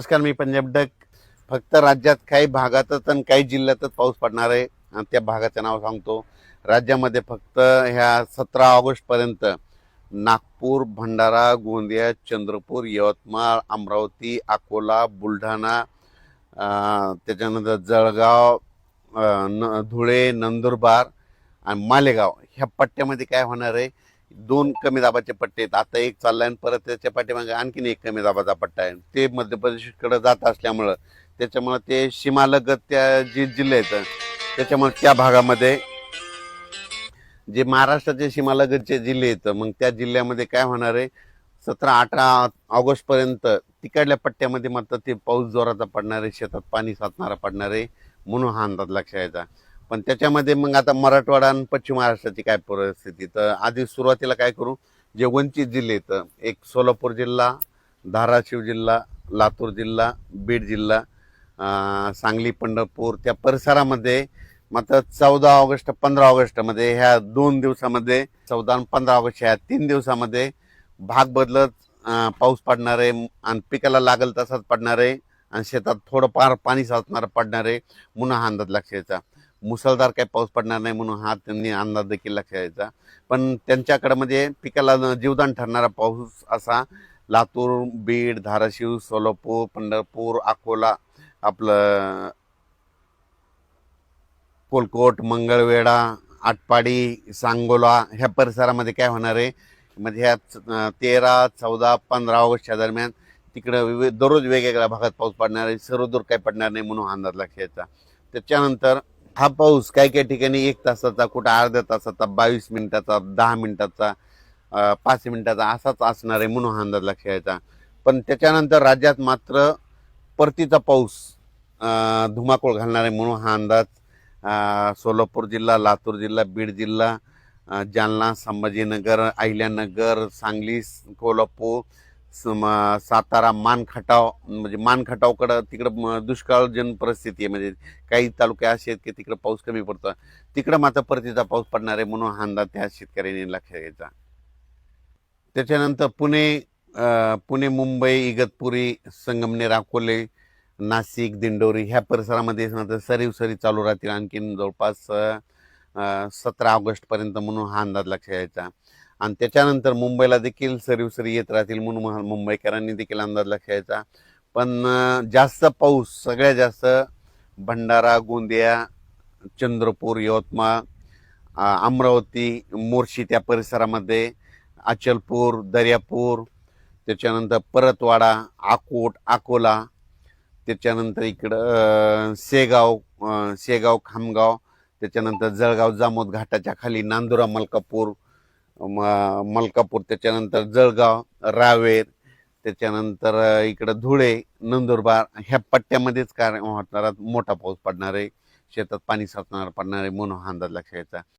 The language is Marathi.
नमस्कार, मी पंजाब डक. फक्त राज्यात काही भागातच आणि काही जिल्ह्यातच पाऊस पडणार आहे आणि त्या भागाचं नाव सांगतो. राज्यामध्ये फक्त ह्या 17 ऑगस्टपर्यंत नागपूर, भंडारा, गोंदिया, चंद्रपूर, यवतमाळ, अमरावती, अकोला, बुलढाणा, त्याच्यानंतर जळगाव, धुळे, नंदुरबार आणि मालेगाव ह्या पट्ट्यामध्ये काय होणार आहे, दोन कमी दाबाचे पट्टे आहेत. आता एक चाललाय आणि परत त्याच्या पाठीमागे आणखीन एक कमी दाबाचा पट्टा आहे. ते मध्य प्रदेशकडे जात असल्यामुळं त्याच्यामुळं ते सीमालगत त्या जे जिल्हे आहेत त्याच्यामुळे त्या भागामध्ये जे महाराष्ट्राचे सीमालगतचे जिल्हे आहेत मग त्या जिल्ह्यामध्ये काय होणार आहे, 17-18 ऑगस्टपर्यंत तिकडल्या पट्ट्यामध्ये मात्र ते पाऊस जोराचा पडणार आहे, शेतात पाणी साचणारा पडणार आहे, म्हणून हा अंदाज लक्षात यायचा. पण त्याच्यामध्ये मग आता मराठवाडा आणि पश्चिम महाराष्ट्राची काय परिस्थिती, तर आधी सुरुवातीला काय करू, जे वंचित जिल्हे आहेत, एक सोलापूर जिल्हा, धाराशिव जिल्हा, लातूर जिल्हा, बीड जिल्हा, सांगली, पंढरपूर त्या परिसरामध्ये मात्र 14 ऑगस्ट 15 ऑगस्टमध्ये ह्या 2 दिवसामध्ये, 14 आणि 15 ऑगस्ट ह्या 3 दिवसामध्ये भाग बदलत पाऊस पडणार आहे आणि पिकाला लागल तसाच पडणार आहे आणि शेतात थोडंफार पाणी साचणार पडणार आहे, म्हणून हा अंदाज लक्षात यायचा. मुसळधार काही पाऊस पडणार नाही म्हणून हा त्यांनी अंदाज देखील लक्षात यायचा. पण त्यांच्याकडे म्हणजे पिकाला जीवदान ठरणारा पाऊस असा लातूर, बीड, धाराशिव, सोलापूर, पंढरपूर, अकोला, आपलं कोलकोट, मंगळवेढा, आटपाडी, सांगोला ह्या परिसरामध्ये काय होणार आहे, म्हणजे ह्या 13, 14, 15 ऑगस्टच्या दरम्यान तिकडं दररोज वेगवेगळ्या भागात पाऊस पडणार आहे, सर्वदूर काही पडणार नाही म्हणून अंदाज लक्षात यायचा. त्याच्यानंतर हा पाऊस काही काही ठिकाणी 1 तासाचा, कुठं अर्ध्या तासाचा, 22 मिनिटाचा, 10 मिनिटाचा, 5 मिनिटाचा असाच असणार आहे म्हणून हा अंदाज लक्षात यायचा. पण त्याच्यानंतर राज्यात मात्र परतीचा पाऊस धुमाकूळ घालणार आहे म्हणून हा अंदाज सोलापूर जिल्हा, लातूर जिल्हा, बीड जिल्हा, जालना, संभाजीनगर, अहिल्यानगर, सांगली, कोल्हापूर, सातारा, मानखटाव, म्हणजे मानखटावकडं तिकडं दुष्काळजन्य परिस्थिती आहे, म्हणजे काही तालुके असे आहेत की तिकडं पाऊस कमी पडतो, तिकडं मात्र परतीचा पाऊस पडणार आहे म्हणून हा अंदाज त्या शेतकऱ्यांनी लक्षात घ्यायचा. त्याच्यानंतर पुणे, मुंबई, इगतपुरी, संगमनेर, अकोले, नाशिक, दिंडोरी ह्या परिसरामध्ये सरी सरी चालू राहतील आणखीन जवळपास 17 ऑगस्टपर्यंत म्हणून हा अंदाज लक्षात यायचा. आणि त्याच्यानंतर मुंबईला देखील सरी येत राहतील म्हणून मुंबईकरांनी देखील अंदाज लक्षात यायचा. पण जास्त पाऊस सगळ्यात जास्त भंडारा, गोंदिया, चंद्रपूर, यवतमाळ, अमरावती, मोर्शी त्या परिसरामध्ये, अचलपूर, दर्यापूर, त्याच्यानंतर परतवाडा, आकोट, अकोला, त्याच्यानंतर इकडं शेगाव, खामगाव, त्याच्यानंतर जळगाव, जामोद घाटाच्या खाली नांदुरा, मलकापूर, त्याच्यानंतर जळगाव, रावेर, त्याच्यानंतर इकडं धुळे, नंदुरबार ह्या पट्ट्यामध्येच काय होणार, मोठा पाऊस पडणार आहे, शेतात पाणी साचणार पडणार आहे म्हणून हा अंदाज लक्षात यायचा.